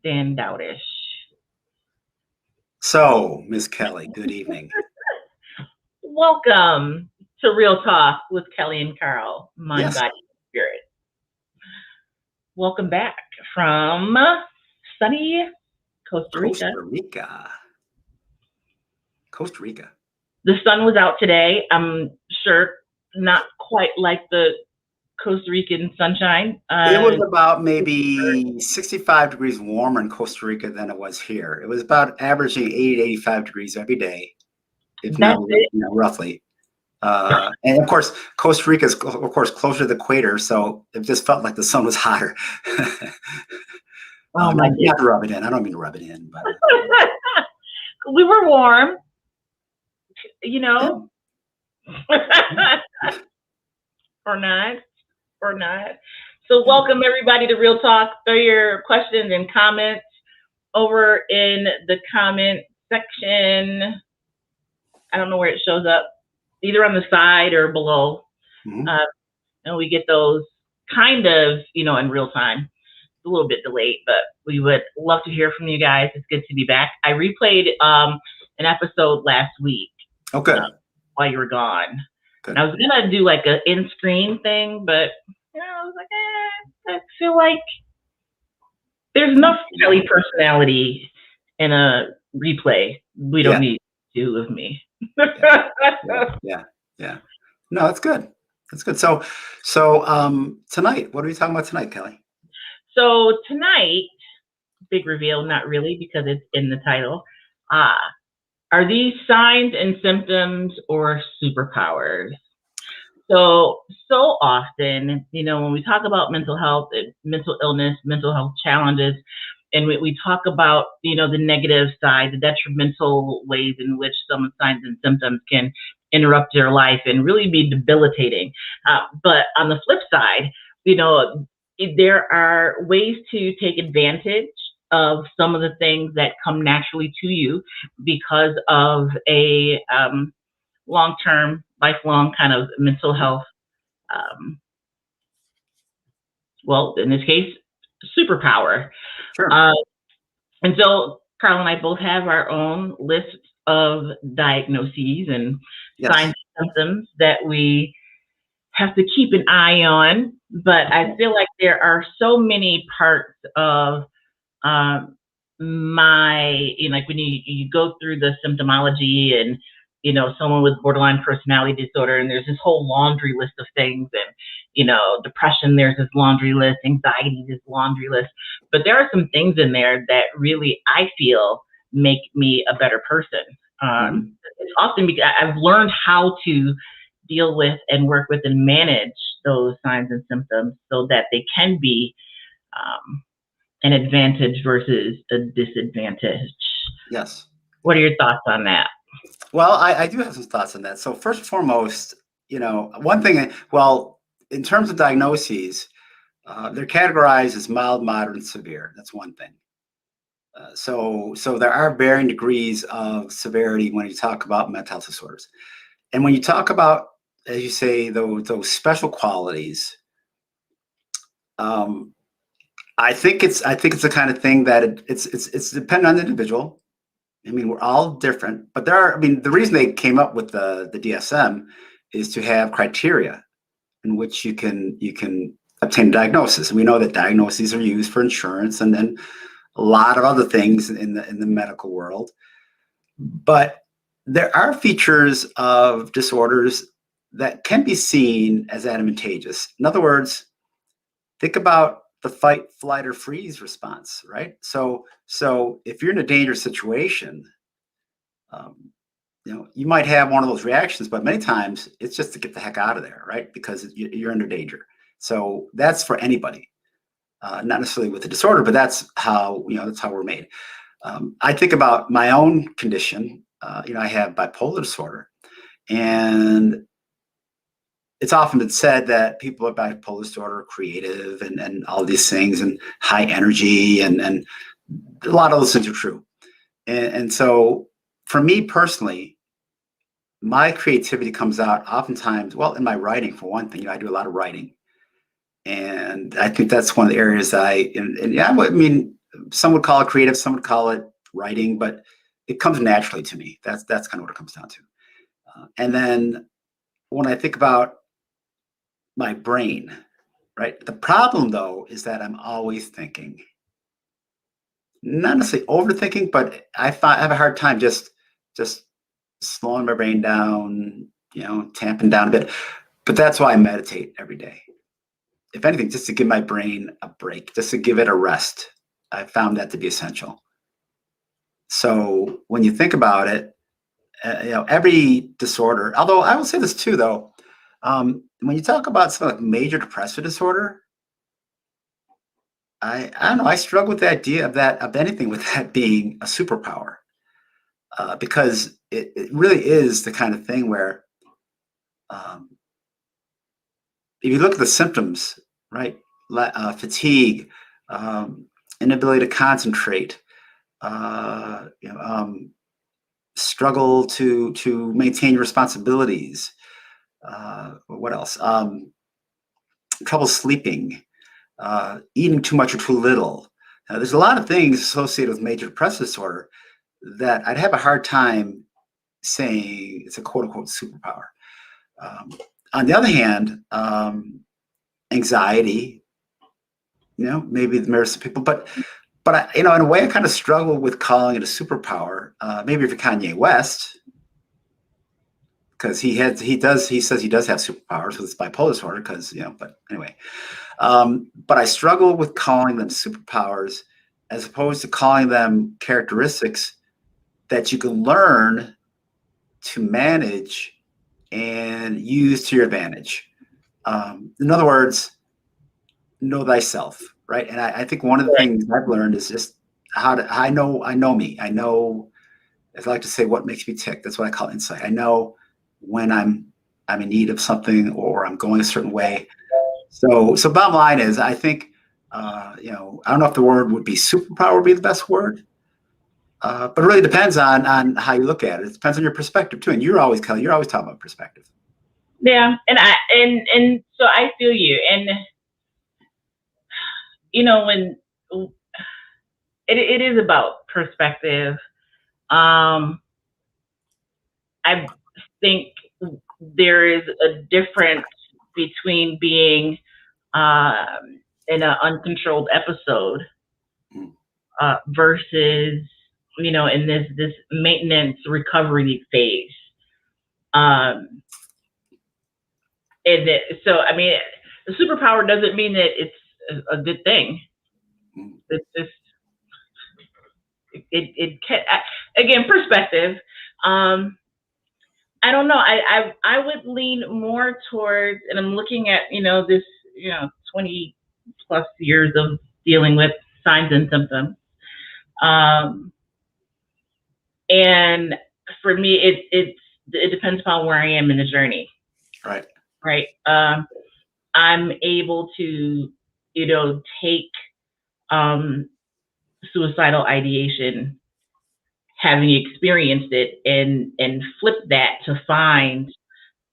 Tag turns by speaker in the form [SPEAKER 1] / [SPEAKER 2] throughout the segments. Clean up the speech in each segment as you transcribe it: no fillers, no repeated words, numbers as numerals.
[SPEAKER 1] standoutish.
[SPEAKER 2] So, Miss Kelly, good evening.
[SPEAKER 1] Welcome to Real Talk with Kelly and Karl, Mind,
[SPEAKER 2] Yes.
[SPEAKER 1] Body, Spirit. Welcome back from sunny Costa Rica.
[SPEAKER 2] Costa Rica.
[SPEAKER 1] The sun was out today. I'm sure not quite like the Costa Rican sunshine.
[SPEAKER 2] It was about maybe 65 degrees warmer in Costa Rica than it was here. It was about averaging 80 to 85 degrees every day, if not, roughly. And of course, Costa Rica is, of course, closer to the equator, so it just felt like the sun was hotter.
[SPEAKER 1] Oh my
[SPEAKER 2] not to rub it in. I don't mean to rub it in, but
[SPEAKER 1] we were warm, you know, or not. So welcome everybody to Real Talk. Throw your questions and comments over in the comment section. I don't know where it shows up, either on the side or below.
[SPEAKER 2] Mm-hmm.
[SPEAKER 1] And we get those kind of, in real time. It's a little bit delayed, but we would love to hear from you guys. It's good to be back. I replayed an episode last week.
[SPEAKER 2] Okay.
[SPEAKER 1] While you were gone.
[SPEAKER 2] Good.
[SPEAKER 1] I was gonna do like an in-screen thing, but I was like, I feel like there's enough Kelly personality in a replay. We don't need two of me.
[SPEAKER 2] Yeah. No, that's good. So tonight, what are we talking about tonight, Kelly?
[SPEAKER 1] So tonight, big reveal, not really, because it's in the title. Are these signs and symptoms or superpowers? So often, when we talk about mental health, mental illness, mental health challenges, and we talk about, the negative side, the detrimental ways in which some signs and symptoms can interrupt your life and really be debilitating. But on the flip side, there are ways to take advantage of some of the things that come naturally to you because of a long-term, lifelong kind of mental health, well, in this case, superpower.
[SPEAKER 2] Sure.
[SPEAKER 1] And so Karl and I both have our own list of diagnoses and signs and symptoms that we have to keep an eye on. But I feel like there are so many parts of like when you go through the symptomology and, someone with borderline personality disorder, and there's this whole laundry list of things, and, depression, there's this laundry list, anxiety, this laundry list. But there are some things in there that really, I feel, make me a better person. It's often because I've learned how to deal with and work with and manage those signs and symptoms so that they can be an advantage versus a disadvantage.
[SPEAKER 2] Yes.
[SPEAKER 1] What are your thoughts on that?
[SPEAKER 2] Well, I do have some thoughts on that. So first and foremost, one thing, in terms of diagnoses, they're categorized as mild, moderate, and severe. That's one thing. So there are varying degrees of severity when you talk about mental health disorders. And when you talk about, as you say, those special qualities, I think it's the kind of thing that it's dependent on the individual. I mean, we're all different, but the reason they came up with the DSM is to have criteria in which you can obtain a diagnosis. And we know that diagnoses are used for insurance and then a lot of other things in the medical world. But there are features of disorders that can be seen as advantageous. In other words, think about the fight, flight, or freeze response, right? So if you're in a dangerous situation, you might have one of those reactions, but many times it's just to get the heck out of there, right? Because you're under danger. So that's for anybody, not necessarily with a disorder, but that's how we're made. I think about my own condition. I have bipolar disorder, and it's often been said that people with bipolar disorder are creative and all these things and high energy and a lot of those things are true. And so for me personally, my creativity comes out oftentimes, in my writing, for one thing. I do a lot of writing. And I think that's one of the areas that some would call it creative, some would call it writing, but it comes naturally to me. That's kind of what it comes down to. And then when I think about my brain, right? The problem though is that I'm always thinking, not necessarily overthinking, but I have a hard time just slowing my brain down, tamping down a bit. But that's why I meditate every day. If anything, just to give my brain a break, just to give it a rest. I found that to be essential. So when you think about it, every disorder, although I will say this too, though, when you talk about something like major depressive disorder, I don't know, I struggle with the idea of anything with that being a superpower, because it really is the kind of thing where, if you look at the symptoms, right, fatigue, inability to concentrate, struggle to maintain responsibilities. What else? Trouble sleeping, eating too much or too little. There's a lot of things associated with major depressive disorder that I'd have a hard time saying it's a quote unquote superpower. On the other hand, anxiety, maybe there's some people, but in a way, I kind of struggle with calling it a superpower. Maybe for Kanye West, because he says he does have superpowers with his bipolar disorder. But anyway, but I struggle with calling them superpowers as opposed to calling them characteristics that you can learn to manage and use to your advantage. In other words, know thyself, right? And I think one of the things I've learned is just I know me. I know, as I like to say, what makes me tick. That's what I call insight. I know when I'm in need of something or I'm going a certain way. So bottom line is, I think, I don't know if the word would be superpower would be the best word, but it really depends on how you look at it. It depends on your perspective too. And Kelly, you're always talking about perspective.
[SPEAKER 1] Yeah, and so I feel you, and when it is about perspective. I think there is a difference between being in an uncontrolled episode versus in this maintenance recovery phase. So I mean, the superpower doesn't mean that it's a good thing. It's just it can, again, perspective. I don't know. I would lean more towards, and I'm looking at this 20 plus years of dealing with signs and symptoms, and for me, it depends upon where I am in the journey.
[SPEAKER 2] Right.
[SPEAKER 1] Right. I'm able to take suicidal ideation, having experienced it, and flip that to find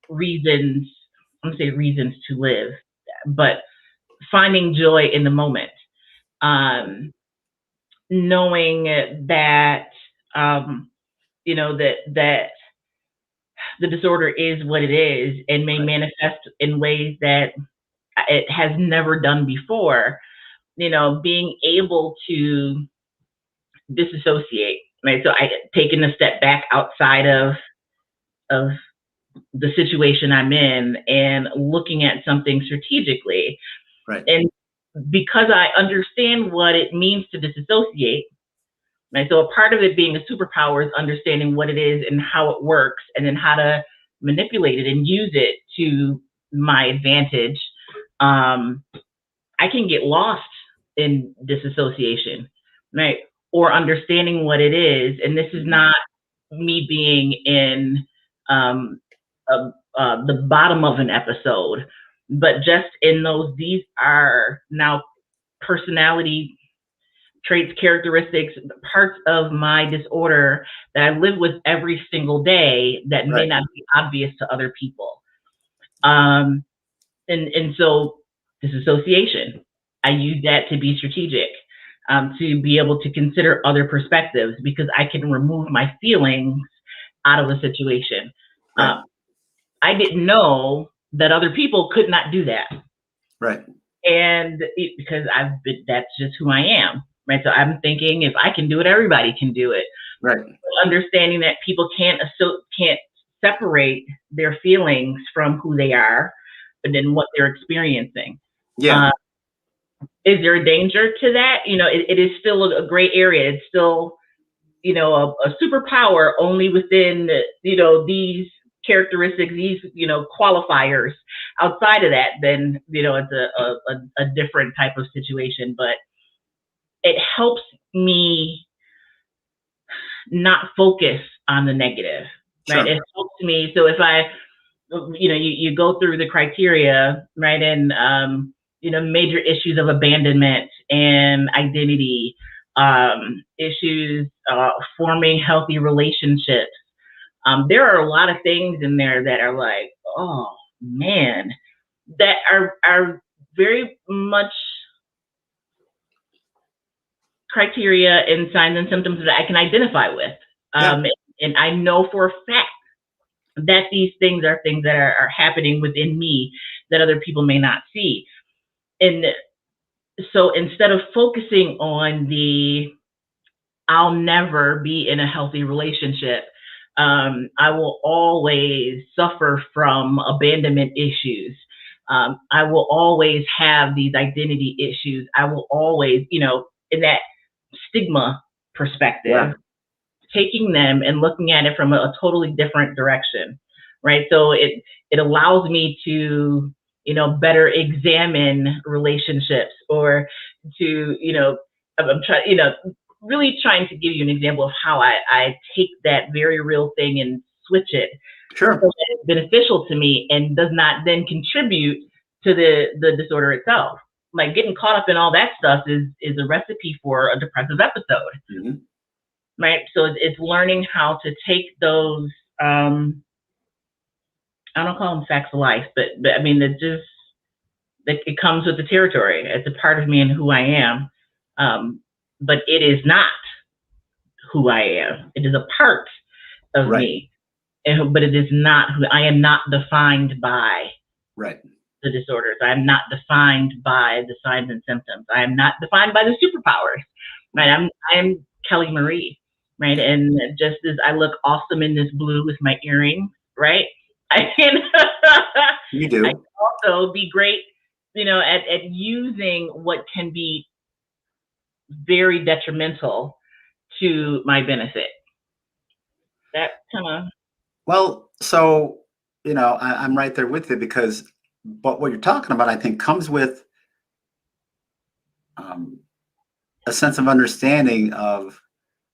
[SPEAKER 1] reasons. I'm gonna say reasons to live, but finding joy in the moment, knowing that that the disorder is what it is and may manifest in ways that it has never done before. Being able to disassociate, right? So I taking a step back outside of the situation I'm in and looking at something strategically.
[SPEAKER 2] Right.
[SPEAKER 1] And because I understand what it means to disassociate, right? So a part of it being a superpower is understanding what it is and how it works, and then how to manipulate it and use it to my advantage. I can get lost in disassociation, right? Or understanding what it is. And this is not me being in the bottom of an episode, but just in these are now personality traits, characteristics, parts of my disorder that I live with every single day that may not be obvious to other people. And so disassociation, I use that to be strategic. to be able to consider other perspectives because I can remove my feelings out of the situation.
[SPEAKER 2] Right.
[SPEAKER 1] I didn't know that other people could not do that.
[SPEAKER 2] Right.
[SPEAKER 1] And because that's just who I am. Right. So I'm thinking if I can do it, everybody can do it.
[SPEAKER 2] Right.
[SPEAKER 1] Understanding that people can't separate their feelings from who they are, but then what they're experiencing.
[SPEAKER 2] Yeah.
[SPEAKER 1] Is there a danger to that? It is still a gray area. It's still, a superpower only within, these characteristics, these, qualifiers. Outside of that, then, it's a different type of situation. But it helps me not focus on the negative,
[SPEAKER 2] Sure.
[SPEAKER 1] right? It helps me. So if I, you go through the criteria, right, and major issues of abandonment and identity, issues, forming healthy relationships. There are a lot of things in there that are like, oh man, that are very much criteria and signs and symptoms that I can identify with. And I know for a fact that these things are things that are happening within me that other people may not see. And so instead of focusing on I'll never be in a healthy relationship, I will always suffer from abandonment issues. I will always have these identity issues. I will always, in that stigma perspective, taking them and looking at it from a totally different direction, right? So it allows me to, better examine relationships or to, I'm trying, really trying to give you an example of how I take that very real thing and switch it.
[SPEAKER 2] Sure.
[SPEAKER 1] So that it's beneficial to me and does not then contribute to the disorder itself. Like getting caught up in all that stuff is a recipe for a depressive episode.
[SPEAKER 2] Mm-hmm.
[SPEAKER 1] Right. So it's learning how to take those, I don't call them facts of life, but I mean, it comes with the territory. It's a part of me and who I am. But it is not who I am. It is a part of me. But it is not who I am. Not defined by the disorders. I am not defined by the signs and symptoms. I am not defined by the superpowers. Right. I'm Kelly Marie. Right. And just as I look awesome in this blue with my earrings, right? I can
[SPEAKER 2] You do.
[SPEAKER 1] I can also be great, at using what can be very detrimental to my benefit. That kind of.
[SPEAKER 2] Well, so, I'm right there with you because, but what you're talking about, I think, comes with a sense of understanding of,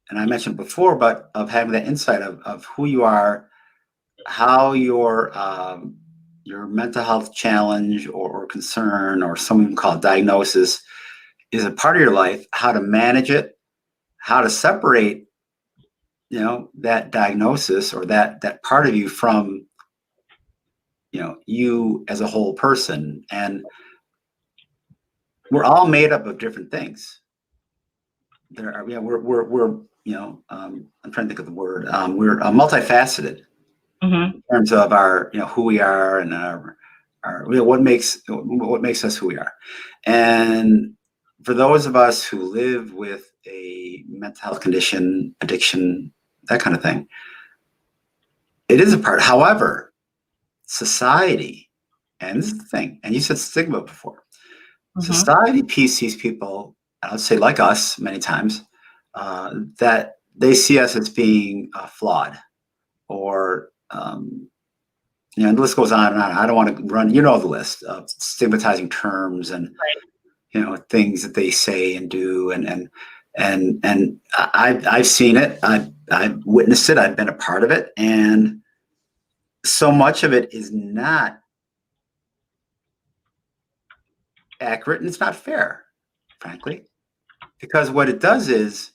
[SPEAKER 2] and I mentioned before, but of having that insight of who you are, how your mental health challenge or concern, or some even call it diagnosis, is a part of your life, how to manage it, how to separate, that diagnosis or that part of you from, you as a whole person. And we're all made up of different things. There are, we're I'm trying to think of the word. We're multifaceted in terms of our, who we are and our what makes us who we are. And for those of us who live with a mental health condition, addiction, that kind of thing, it is a part. However, society, and this is the thing, and you said stigma before, society sees people, I would say like us many times, that they see us as being flawed, or the list goes on and on. I don't want to run, the list of stigmatizing terms and things that they say and do, and I've seen it, I've witnessed it, I've been a part of it, and so much of it is not accurate, and it's not fair, frankly, because what it does is,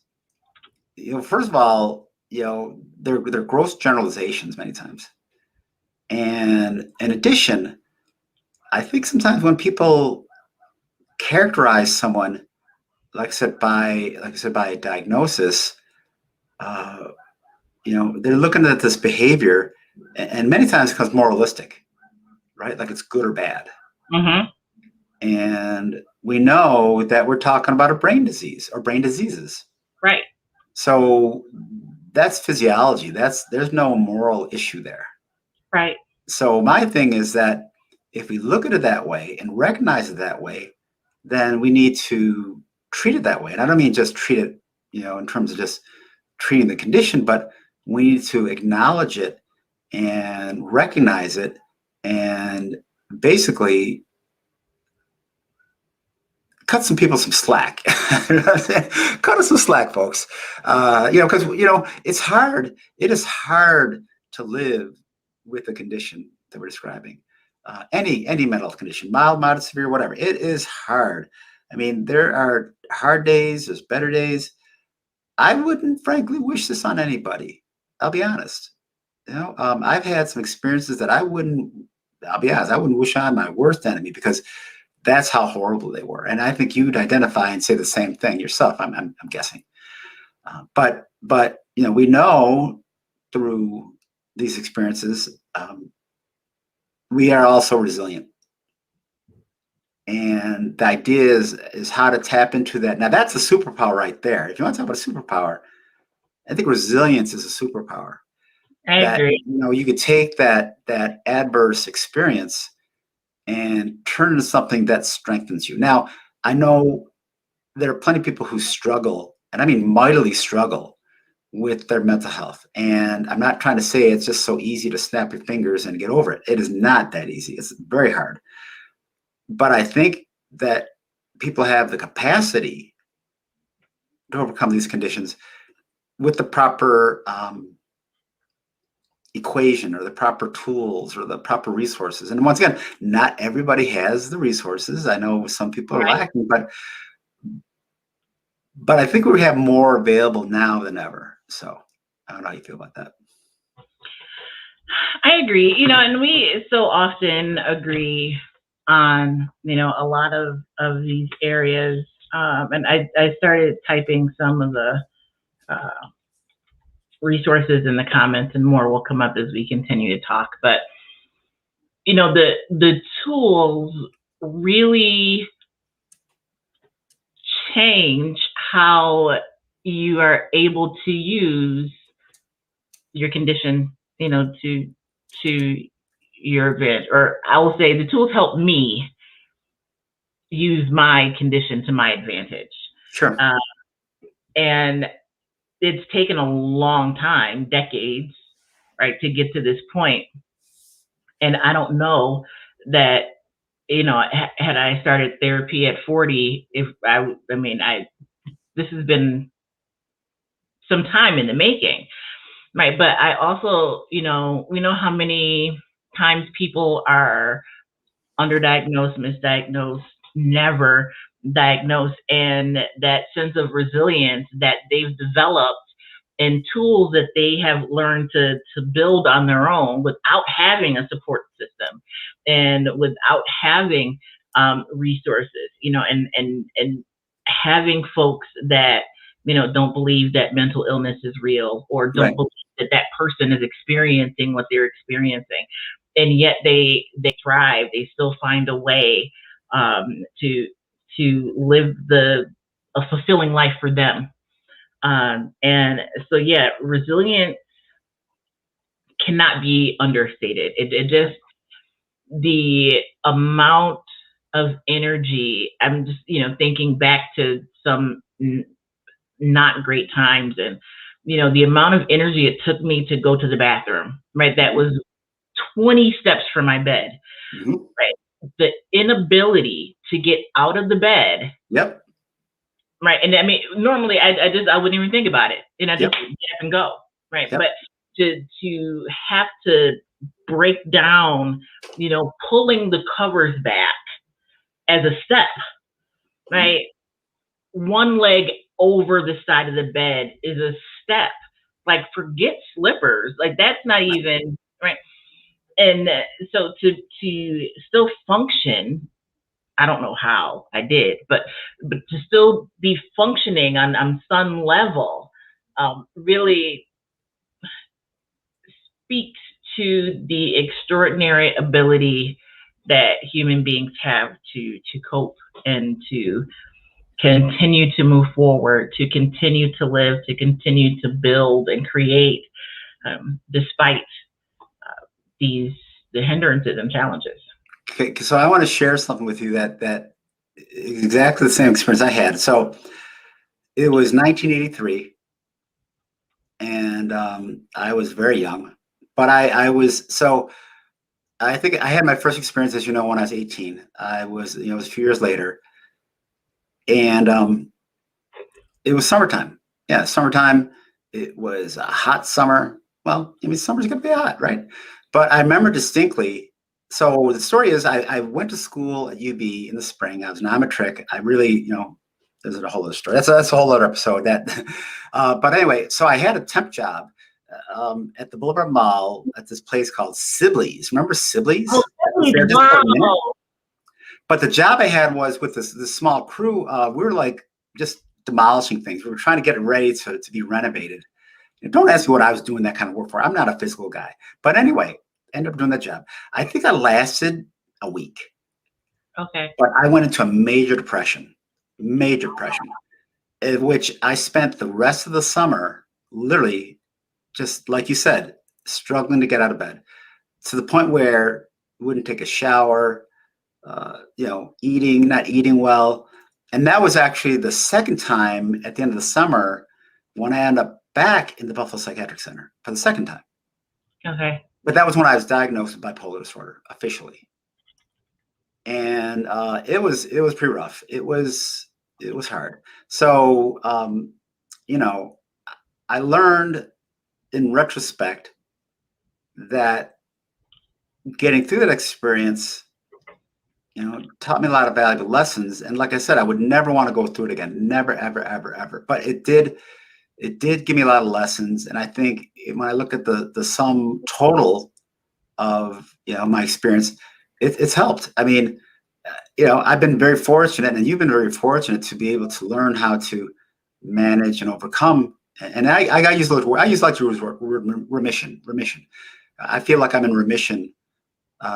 [SPEAKER 2] first of all, they're gross generalizations many times, and in addition, I think sometimes when people characterize someone like I said, by diagnosis, they're looking at this behavior, and many times it becomes moralistic, right? Like it's good or bad.
[SPEAKER 1] Mm-hmm.
[SPEAKER 2] And we know that we're talking about a brain disease or brain diseases.
[SPEAKER 1] Right.
[SPEAKER 2] So that's physiology. There's no moral issue there.
[SPEAKER 1] Right.
[SPEAKER 2] So my thing is that if we look at it that way and recognize it that way, then we need to treat it that way. And I don't mean just treat it, in terms of just treating the condition, but we need to acknowledge it and recognize it and basically cut some people some slack. Cut us some slack, folks. Because it's hard. It is hard to live with the condition that we're describing. Any mental condition, mild, moderate, severe, whatever. It is hard. I mean, there are hard days. There's better days. I wouldn't, frankly, wish this on anybody. I'll be honest. I've had some experiences that I wouldn't. I'll be honest. I wouldn't wish on my worst enemy because that's how horrible they were. And I think you'd identify and say the same thing yourself. I'm guessing. But we know through these experiences, we are also resilient. And the idea is how to tap into that. Now that's a superpower right there. If you want to talk about a superpower, I think resilience is a superpower.
[SPEAKER 1] I agree.
[SPEAKER 2] You could take that adverse experience and turn into something that strengthens you. Now, I know there are plenty of people who struggle, and I mean mightily struggle, with their mental health. And I'm not trying to say it's just so easy to snap your fingers and get over it. It is not that easy. It's very hard. But I think that people have the capacity to overcome these conditions with the proper equation or the proper tools or the proper resources. And once again, not everybody has the resources. I know some people are lacking, but I think we have more available now than ever. So I don't know how you feel about that.
[SPEAKER 1] I agree. And we so often agree on, a lot of these areas. And I started typing some of the resources in the comments, and more will come up as we continue to talk. But the tools really change how you are able to use your condition, to your advantage. Or I will say the tools help me use my condition to my advantage.
[SPEAKER 2] Sure.
[SPEAKER 1] And it's taken a long time, decades, right, to get to this point. And I don't know that, had I started therapy at 40, this has been some time in the making, right? But I also, we know how many times people are underdiagnosed, misdiagnosed, never diagnosed, and that sense of resilience that they've developed and tools that they have learned to build on their own without having a support system and without having resources, and having folks that, don't believe that mental illness is real, or don't believe that that person is experiencing what they're experiencing. And yet they thrive. They still find a way to live a fulfilling life for them. And so, yeah, resilience cannot be understated. It just, the amount of energy, I'm just, thinking back to some not great times, and, the amount of energy it took me to go to the bathroom, right? That was 20 steps from my bed, right? The inability to get out of the bed.
[SPEAKER 2] Yep.
[SPEAKER 1] Right. And I mean, normally I wouldn't even think about it. And I just get up and go. Right. Yep. But to have to break down, pulling the covers back as a step, right? One leg over the side of the bed is a step. Like, forget slippers. Like, that's not even right. And so to still function I don't know how I did, but to still be functioning on some level really speaks to the extraordinary ability that human beings have to cope and to continue to move forward, to continue to live, to continue to build and create, despite the hindrances and challenges.
[SPEAKER 2] Okay, so I want to share something with you that is exactly the same experience I had. So it was 1983, and I was very young, but I was so. I think I had my first experience, as you know, when I was 18. I was, it was a few years later, and it was summertime. Yeah, summertime. It was a hot summer. Well, I mean, summer's gonna be hot, right? But I remember distinctly. So the story is, I went to school at UB in the spring. I was an amatric. I really, there's a whole other story. That's a whole other episode. But anyway, so I had a temp job at the Boulevard Mall at this place called Sibley's. Remember Sibley's?
[SPEAKER 1] Oh, wow.
[SPEAKER 2] But the job I had was with this small crew. We were like just demolishing things. We were trying to get it ready to be renovated. And don't ask me what I was doing that kind of work for. I'm not a physical guy. But anyway, ended up doing that job. I think I lasted a week.
[SPEAKER 1] Okay.
[SPEAKER 2] But I went into a major depression, in which I spent the rest of the summer literally, just like you said, struggling to get out of bed, to the point where I wouldn't take a shower, not eating well. And that was actually the second time at the end of the summer when I ended up back in the Buffalo Psychiatric Center for the second time.
[SPEAKER 1] Okay.
[SPEAKER 2] But that was when I was diagnosed with bipolar disorder officially. And it was pretty rough. It was hard. So, I learned in retrospect that getting through that experience, taught me a lot of valuable lessons. And like I said, I would never want to go through it again. Never, ever, ever, ever. But it did give me a lot of lessons. And I think when I look at the sum total of, my experience, it's helped. I mean, I've been very fortunate, and you've been very fortunate to be able to learn how to manage and overcome. And I use those words. I like to use remission. I feel like I'm in remission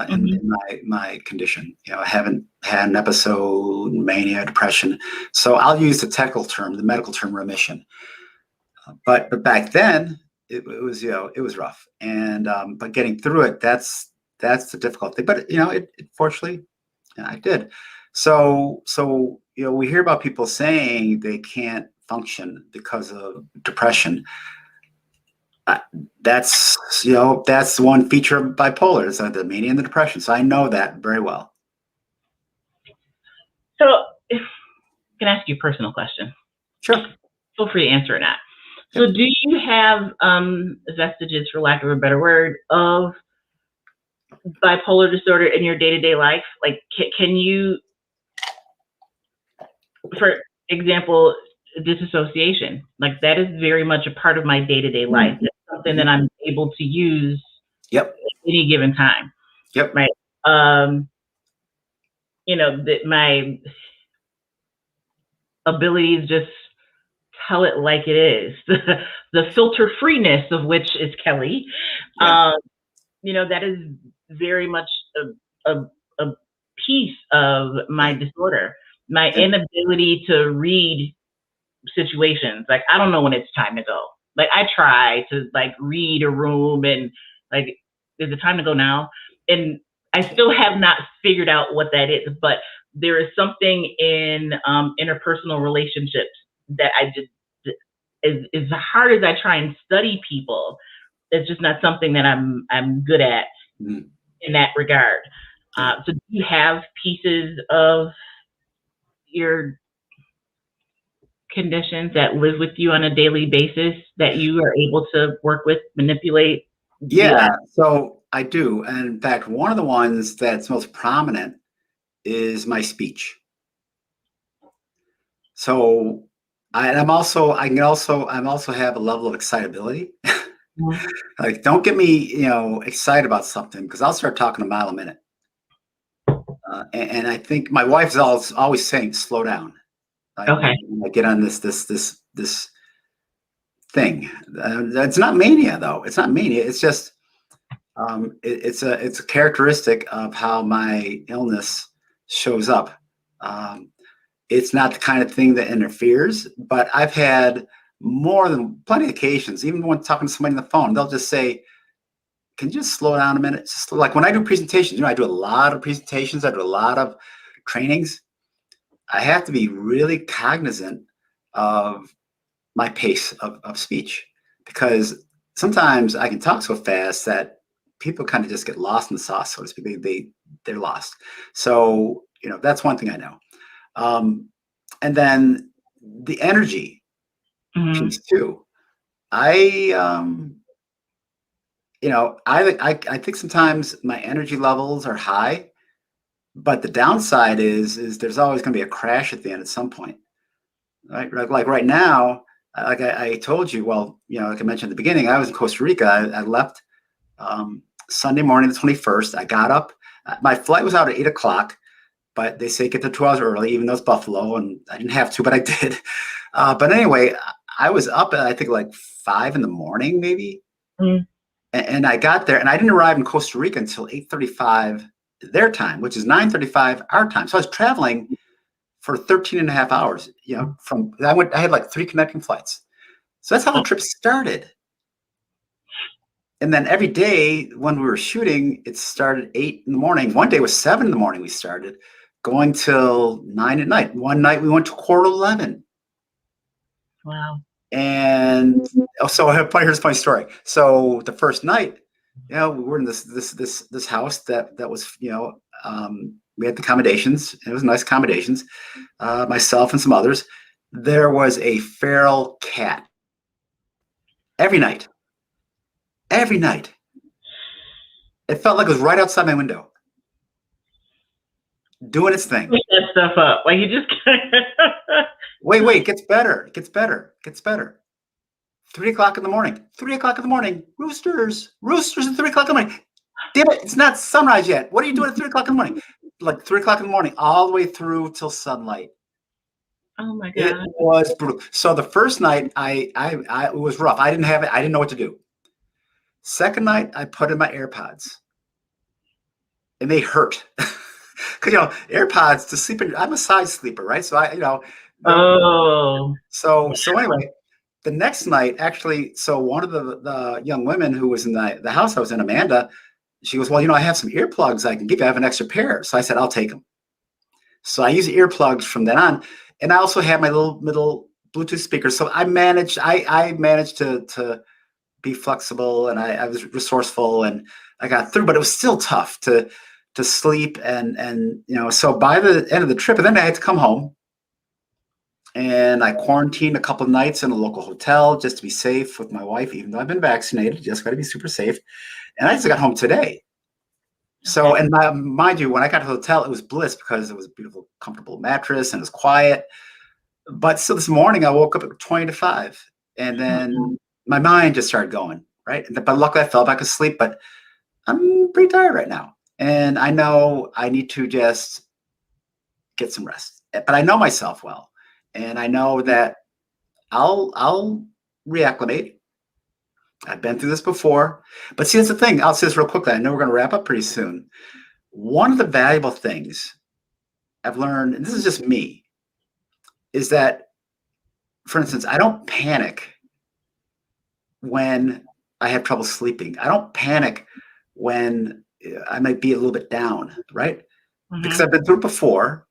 [SPEAKER 2] in my condition. I haven't had an episode, mania, depression. So I'll use the medical term remission. But back then it was, it was rough. And but getting through it, that's the difficult thing. But it fortunately, I did. So we hear about people saying they can't function because of depression. That's one feature of bipolar, is the mania and the depression. So I know that very well.
[SPEAKER 1] So, if I can ask you a personal question.
[SPEAKER 2] Sure.
[SPEAKER 1] Feel free to answer or not. So, do you have vestiges, for lack of a better word, of bipolar disorder in your day-to-day life? Like, can you, for example, disassociation, like that is very much a part of my day-to-day life. It's something that I'm able to use at any given time.
[SPEAKER 2] Yep.
[SPEAKER 1] Right. That my abilities just tell it like it is. The filter freeness of which is Kelly. That is very much a piece of my disorder. My inability to read situations. Like, I don't know when it's time to go. Like, I try to read a room and is it time to go now? And I still have not figured out what that is, but there is something in interpersonal relationships that I just, as hard as I try and study people, it's just not something that I'm good at in that regard. So do you have pieces of your conditions that live with you on a daily basis that you are able to work with, manipulate?
[SPEAKER 2] Yeah, so I do. And in fact, one of the ones that's most prominent is my speech. So I'm also have a level of excitability. Like, don't get me, excited about something, because I'll start talking a mile a minute. And I think my wife is always saying, "Slow down." Like
[SPEAKER 1] Okay.
[SPEAKER 2] when I get on this thing. It's not mania though. It's not mania. It's just it's a characteristic of how my illness shows up. Um, it's not the kind of thing that interferes, but I've had more than plenty of occasions, even when talking to somebody on the phone, they'll just say, "Can you just slow down a minute?" Just like when I do presentations, I do a lot of presentations, I do a lot of trainings. I have to be really cognizant of my pace of speech because sometimes I can talk so fast that people kind of just get lost in the sauce, so to speak. They're lost. So that's one thing I know. Um, and then the energy
[SPEAKER 1] Hmm.
[SPEAKER 2] piece too. I I think sometimes my energy levels are high, but the downside is there's always going to be a crash at the end at some point. Right? Like right now, like I told you, well, like I mentioned at the beginning, I was in Costa Rica. I left Sunday morning, the 21st. I got up. My flight was out at 8 o'clock, but they say get there 2 hours early, even though it's Buffalo, and I didn't have to, but I did. But anyway, I was up at I think like 5 in the morning, maybe,
[SPEAKER 1] Mm.
[SPEAKER 2] and I got there, and I didn't arrive in Costa Rica until 8:35 their time, which is 9:35 our time. So I was traveling for 13 and a half hours, I had like 3 connecting flights. So that's how the
[SPEAKER 1] Oh,
[SPEAKER 2] trip started. And then every day when we were shooting, it started 8 in the morning. One day was 7 in the morning. We started going till 9 at night. One night we went to quarter 11.
[SPEAKER 1] wow.
[SPEAKER 2] And so here's my story. So the first night, we were in this house that was, we had the accommodations. It was nice accommodations. Myself and some others. There was a feral cat every night. Every night. It felt like it was right outside my window, doing its thing.
[SPEAKER 1] Make that stuff up. Like you just.
[SPEAKER 2] Wait, it gets better. It gets better. It gets better. 3 o'clock in the morning. 3 o'clock in the morning. Roosters. Roosters at 3 o'clock in the morning. Damn it, it's not sunrise yet. What are you doing at 3 o'clock in the morning? Like 3 o'clock in the morning, all the way through till sunlight.
[SPEAKER 1] Oh my
[SPEAKER 2] It
[SPEAKER 1] god.
[SPEAKER 2] was brutal. So the first night, it was rough. I didn't have it. I didn't know what to do. Second night, I put in my AirPods, and they hurt. Because AirPods to sleep in. I'm a side sleeper, right? So
[SPEAKER 1] Oh.
[SPEAKER 2] so anyway, the next night, actually, so one of the young women who was in the house I was in, Amanda, she goes, "Well, I have some earplugs I can give you. I have an extra pair." So I said, "I'll take them." So I use earplugs from then on, and I also have my little Bluetooth speakers. So I managed to be flexible, and I was resourceful, and I got through. But it was still tough to sleep, and so by the end of the trip, and then I had to come home, and I quarantined a couple of nights in a local hotel just to be safe with my wife, even though I've been vaccinated. Just got to be super safe. And I just got home today. So,
[SPEAKER 1] Okay.
[SPEAKER 2] and mind you, when I got to the hotel, it was bliss because it was a beautiful, comfortable mattress and it was quiet. But still, this morning I woke up at 20 to 5, and then my mind just started going, right? But luckily I fell back asleep, but I'm pretty tired right now. And I know I need to just get some rest. But I know myself well. And I know that I'll reacclimate. I've been through this before. But see, that's the thing. I'll say this real quickly. I know we're going to wrap up pretty soon. One of the valuable things I've learned, and this is just me, is that, for instance, I don't panic when I have trouble sleeping. I don't panic when I might be a little bit down, right? Because
[SPEAKER 1] Mm-hmm.
[SPEAKER 2] I've been through it before,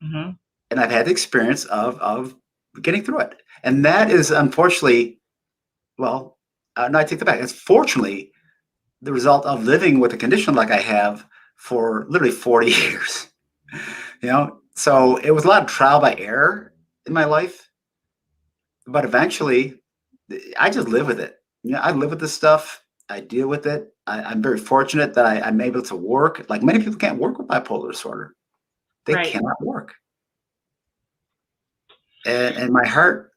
[SPEAKER 1] Mm-hmm.
[SPEAKER 2] and I've had the experience of getting through it. And that is unfortunately, well, no, I take that back. It's fortunately the result of living with a condition like I have for literally 40 years. So it was a lot of trial by error in my life, but eventually I just live with it. I live with this stuff. I deal with it. I'm very fortunate that I'm able to work. Like many people can't work with bipolar disorder. They
[SPEAKER 1] Right.
[SPEAKER 2] cannot work. And my heart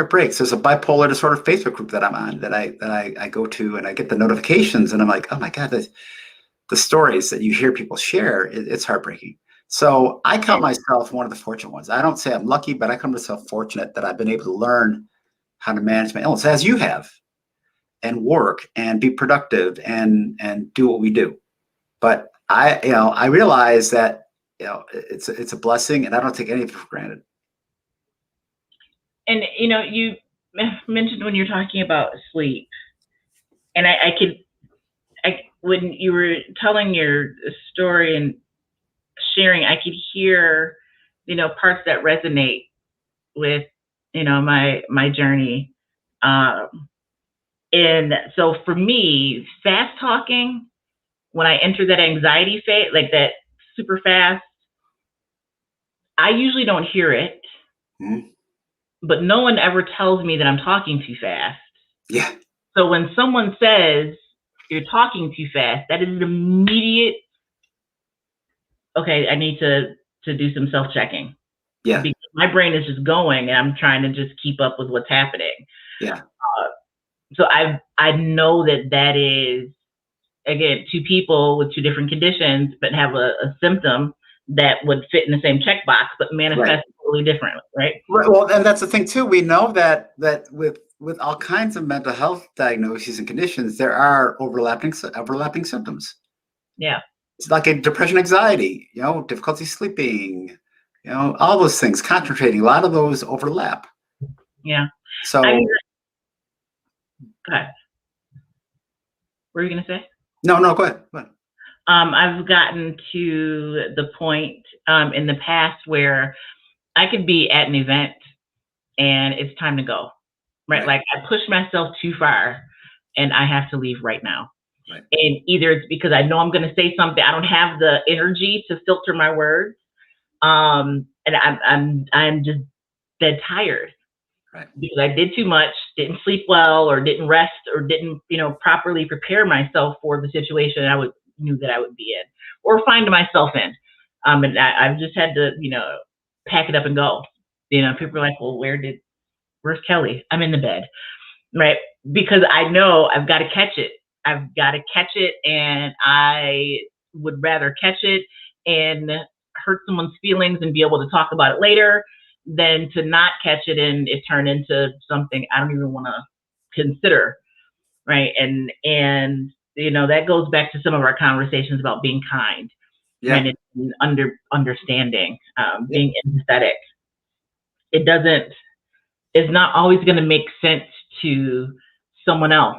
[SPEAKER 2] breaks. There's a bipolar disorder Facebook group that I'm on that I go to, and I get the notifications, and I'm like, oh my God, this the stories that you hear people share, it's heartbreaking. So I count myself one of the fortunate ones. I don't say I'm lucky, but I count myself fortunate that I've been able to learn how to manage my illness, as you have, and work and be productive and do what we do. But I realize that it's a blessing, and I don't take any of it for granted.
[SPEAKER 1] And you mentioned when you're talking about sleep, and when you were telling your story and sharing, I could hear, parts that resonate with, my journey. And so for me, fast talking, when I enter that anxiety phase, like that super fast, I usually don't hear it,
[SPEAKER 2] Mhm.
[SPEAKER 1] but no one ever tells me that I'm talking too fast.
[SPEAKER 2] Yeah.
[SPEAKER 1] So when someone says you're talking too fast, that is an immediate, okay, I need to do some self-checking.
[SPEAKER 2] Yeah.
[SPEAKER 1] Because my brain is just going and I'm trying to just keep up with what's happening.
[SPEAKER 2] Yeah.
[SPEAKER 1] So I know that is, again, two people with two different conditions, but have a symptom that would fit in the same checkbox, but manifest totally different, right?
[SPEAKER 2] Right. Well, and that's the thing too. We know that with all kinds of mental health diagnoses and conditions, there are overlapping symptoms.
[SPEAKER 1] Yeah.
[SPEAKER 2] It's like a depression, anxiety, difficulty sleeping, all those things, concentrating. A lot of those overlap.
[SPEAKER 1] Yeah.
[SPEAKER 2] So,
[SPEAKER 1] go ahead. What were you going to say?
[SPEAKER 2] No, go ahead. Go ahead.
[SPEAKER 1] I've gotten to the point in the past where I could be at an event and it's time to go, right? Like I pushed myself too far and I have to leave right now.
[SPEAKER 2] Right.
[SPEAKER 1] And either it's because I know I'm going to say something, I don't have the energy to filter my words, and I'm just dead tired.
[SPEAKER 2] Right.
[SPEAKER 1] Because I did too much, didn't sleep well, or didn't rest, or didn't, properly prepare myself for the situation I knew that I would be in, or find myself in. And I've just had to, pack it up and go. People are like, well, where's Kelly? I'm in the bed, right? Because I know I've got to catch it. I've got to catch it, and I would rather catch it and hurt someone's feelings and be able to talk about it later than to not catch it and it turn into something I don't even want to consider, right? And that goes back to some of our conversations about being kind,
[SPEAKER 2] Yeah.
[SPEAKER 1] and understanding, being empathetic. It's not always going to make sense to someone else,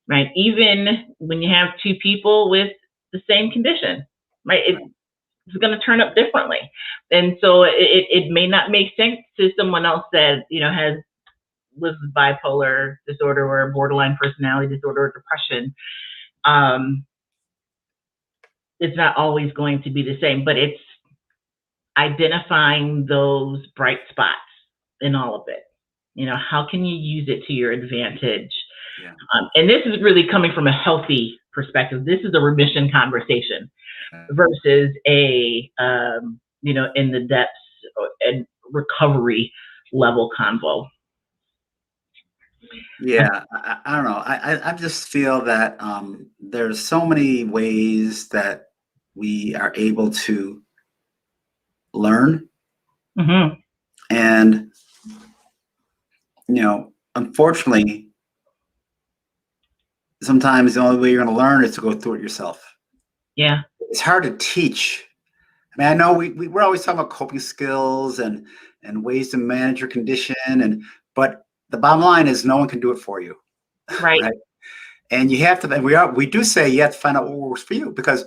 [SPEAKER 1] right? Even when you have two people with the same condition, right? It's going to turn up differently. And so it may not make sense to someone else that, lives with bipolar disorder or borderline personality disorder or depression. It's not always going to be the same, but it's identifying those bright spots in all of it. How can you use it to your advantage?
[SPEAKER 2] Yeah.
[SPEAKER 1] And this is really coming from a healthy perspective. This is a remission conversation versus a, in the depths and recovery level convo.
[SPEAKER 2] Yeah, I don't know. I just feel that there's so many ways that we are able to learn.
[SPEAKER 1] Mm-hmm.
[SPEAKER 2] And, unfortunately, sometimes the only way you're going to learn is to go through it yourself.
[SPEAKER 1] Yeah.
[SPEAKER 2] It's hard to teach. I mean, I know we're always talking about coping skills and ways to manage your condition, but the bottom line is no one can do it for you.
[SPEAKER 1] Right.
[SPEAKER 2] Right. And you have to, and we do say you have to find out what works for you, because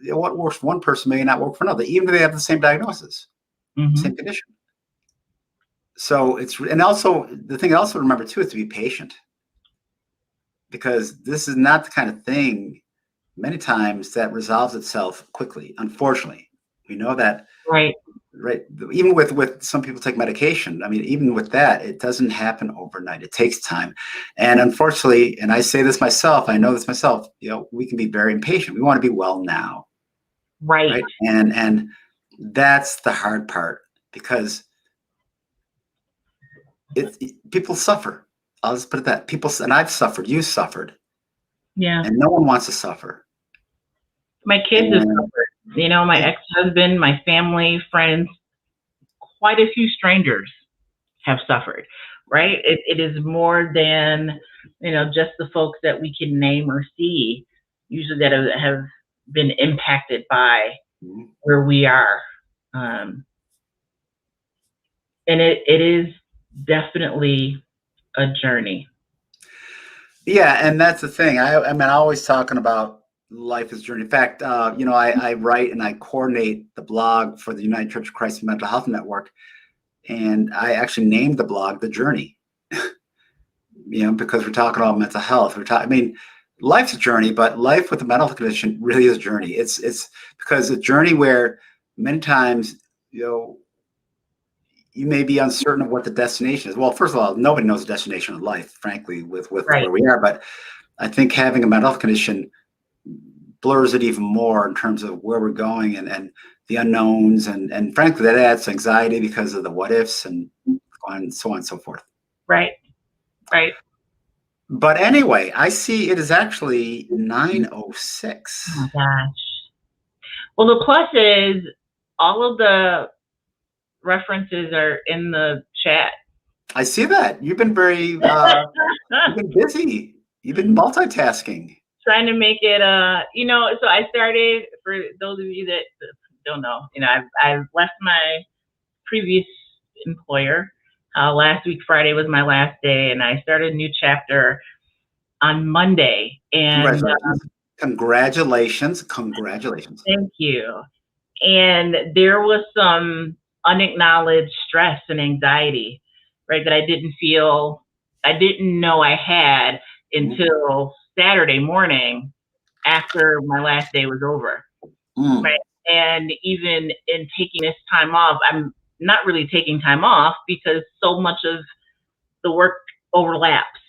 [SPEAKER 2] what works for one person may not work for another, even if they have the same diagnosis, same condition. So and also the thing I also remember too is to be patient, because this is not the kind of thing many times that resolves itself quickly. Unfortunately, we know that.
[SPEAKER 1] Right.
[SPEAKER 2] Even with some people take medication. I mean, even with that, it doesn't happen overnight. It takes time. And unfortunately, and I say this myself, I know this myself, we can be very impatient. We want to be well now.
[SPEAKER 1] Right.
[SPEAKER 2] And that's the hard part, because people suffer. I'll just put it that and I've suffered, you suffered.
[SPEAKER 1] Yeah.
[SPEAKER 2] And no one wants to suffer.
[SPEAKER 1] My kids have
[SPEAKER 2] And
[SPEAKER 1] suffered. My
[SPEAKER 2] yeah,
[SPEAKER 1] ex-husband, my family, friends, quite a few strangers have suffered, right? It is more than, just the folks that we can name or see, usually that have been impacted by
[SPEAKER 2] mhm.
[SPEAKER 1] where we are. Um, and it is definitely a journey.
[SPEAKER 2] Yeah, and that's the thing. I mean, I'm always talking about life as a journey. In fact, I write and I coordinate the blog for the United Church of Christ Mental Health Network, and I actually named the blog "The Journey." Because we're talking about mental health. I mean, life's a journey, but life with a mental condition really is a journey. It's because a journey where many times, you know, you may be uncertain of what the destination is. Well, first of all, nobody knows the destination of life, frankly, with
[SPEAKER 1] Right,
[SPEAKER 2] where we are. But I think having a mental health condition blurs it even more in terms of where we're going and the unknowns, and frankly, that adds to anxiety because of the what ifs and so on and so forth.
[SPEAKER 1] right, right.
[SPEAKER 2] But anyway, I see it is actually
[SPEAKER 1] Oh my
[SPEAKER 2] 9:06.
[SPEAKER 1] gosh. Well, the plus is all of the references are in the chat.
[SPEAKER 2] I see that. You've been busy. You've been multitasking.
[SPEAKER 1] Trying to make it so I started, for those of you that don't know, I've left my previous employer. Last week Friday was my last day, and I started a new chapter on Monday. And
[SPEAKER 2] Congratulations. Congratulations. Congratulations.
[SPEAKER 1] thank you. And there was some unacknowledged stress and anxiety, right, that I didn't know I had
[SPEAKER 2] Mm,
[SPEAKER 1] until Saturday morning after my last day was over,
[SPEAKER 2] mm,
[SPEAKER 1] right? And even in taking this time off, I'm not really taking time off because so much of the work overlaps.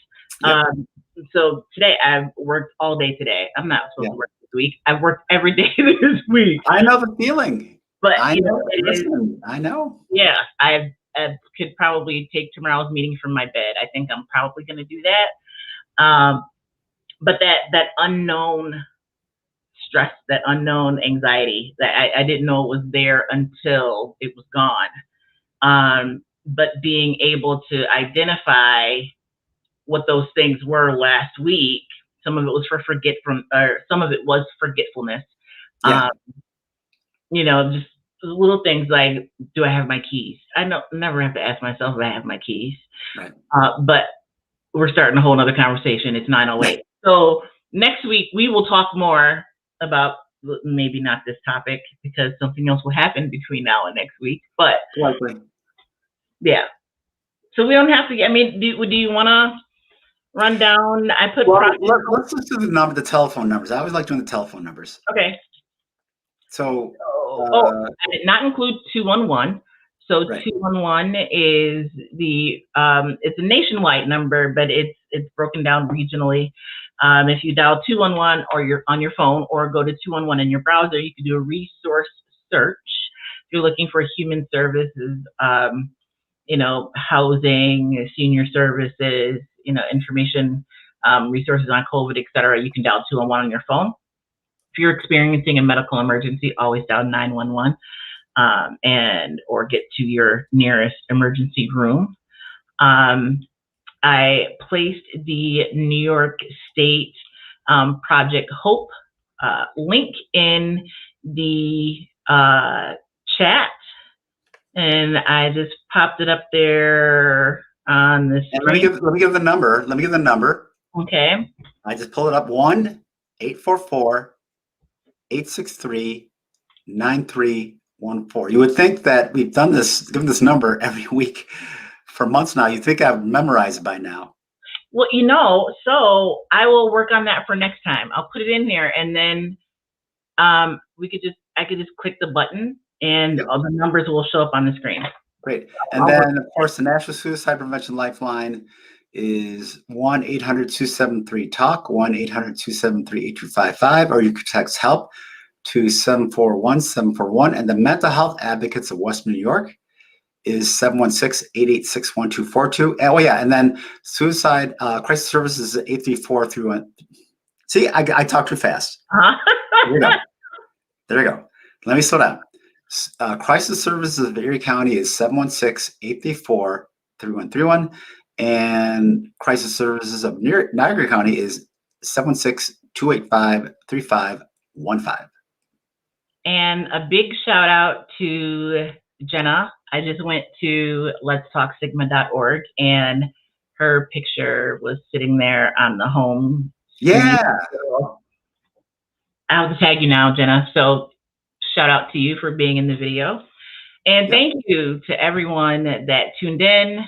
[SPEAKER 2] yep.
[SPEAKER 1] Um, so today I've worked all day today. I'm not supposed
[SPEAKER 2] Yeah.
[SPEAKER 1] to work this week. I've worked every day this week,
[SPEAKER 2] I know the feeling.
[SPEAKER 1] but
[SPEAKER 2] I know.
[SPEAKER 1] it is,
[SPEAKER 2] Listen, I know.
[SPEAKER 1] yeah. I could probably take tomorrow's meeting from my bed. I think I'm probably going to do that. But that unknown stress, that unknown anxiety, that I didn't know it was there until it was gone. But being able to identify what those things were last week, some of it was some of it was forgetfulness.
[SPEAKER 2] Yeah.
[SPEAKER 1] Um, just little things like, do I have my keys? I don't never have to ask myself if I have my keys.
[SPEAKER 2] Right.
[SPEAKER 1] But we're starting a whole nother conversation. It's 9:08. So next week we will talk more about, maybe not this topic because something else will happen between now and next week. But
[SPEAKER 2] Likely.
[SPEAKER 1] yeah, so we don't have to. I mean, do you want to run down? I put
[SPEAKER 2] Well,
[SPEAKER 1] project.
[SPEAKER 2] let's just do the telephone numbers. I always like doing the telephone numbers.
[SPEAKER 1] Okay.
[SPEAKER 2] So,
[SPEAKER 1] I did not include 211. So
[SPEAKER 2] right.
[SPEAKER 1] 211 is it's a nationwide number, but it's broken down regionally. If you dial 211 or you're on your phone, or go to 211 in your browser, you can do a resource search. If you're looking for human services, housing, senior services, information, resources on COVID, et cetera, you can dial 211 on your phone. If you're experiencing a medical emergency, always dial 911, or get to your nearest emergency room. I placed the New York State Project Hope link in the chat, and I just popped it up there on the
[SPEAKER 2] And
[SPEAKER 1] screen.
[SPEAKER 2] let me give the number. Let me give the number.
[SPEAKER 1] Okay.
[SPEAKER 2] I just pulled it up. 1-844-863-9314. You would think that we've given this number every week for months now. You'd think I've memorized it by now.
[SPEAKER 1] Well, so I will work on that for next time. I'll put it in here, and then I could just click the button, and
[SPEAKER 2] Yep.
[SPEAKER 1] all the numbers will show up on the screen.
[SPEAKER 2] Great. And then, of course, the National Suicide Prevention Lifeline is 1-800-273-TALK, 1-800-273-8255, or you could text HELP to 741-741. And the Mental Health Advocates of Western New York is 716-886-1242. Oh, yeah. And then Suicide Crisis Services is 834 through. See, I talk too fast.
[SPEAKER 1] Uh-huh.
[SPEAKER 2] We're done. There we go. Let me slow down. Crisis services of Erie County is 716-834-3131. And crisis services of Niagara County is 716-285-3515.
[SPEAKER 1] And a big shout out to Jenna. I just went to letstalksigma.org and her picture was sitting there on the home.
[SPEAKER 2] Yeah.
[SPEAKER 1] I'll have to tag you now, Jenna. So shout out to you for being in the video. And thank you to everyone that tuned in,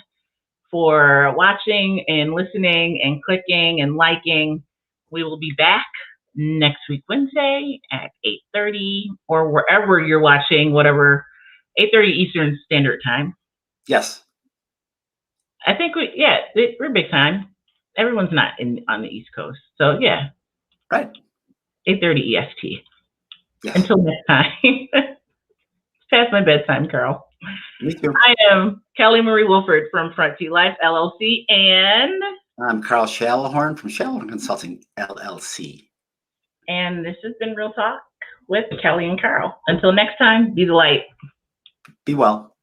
[SPEAKER 1] for watching and listening and clicking and liking. We will be back next week, Wednesday at 8:30 or wherever you're watching, whatever, 8:30 Eastern Standard Time.
[SPEAKER 2] Yes.
[SPEAKER 1] I think we're big time. Everyone's not on the East Coast. So yeah.
[SPEAKER 2] Right.
[SPEAKER 1] 8:30 EST.
[SPEAKER 2] Yes.
[SPEAKER 1] Until next time. It's past my bedtime, Carl.
[SPEAKER 2] Me too.
[SPEAKER 1] I am Kelly Marie Wolford from Front T Life LLC, and
[SPEAKER 2] I'm Carl Shallowhorn from Shallowhorn Consulting LLC.
[SPEAKER 1] And this has been Real Talk with Kelly and Carl. Until next time, be the light.
[SPEAKER 2] Be well.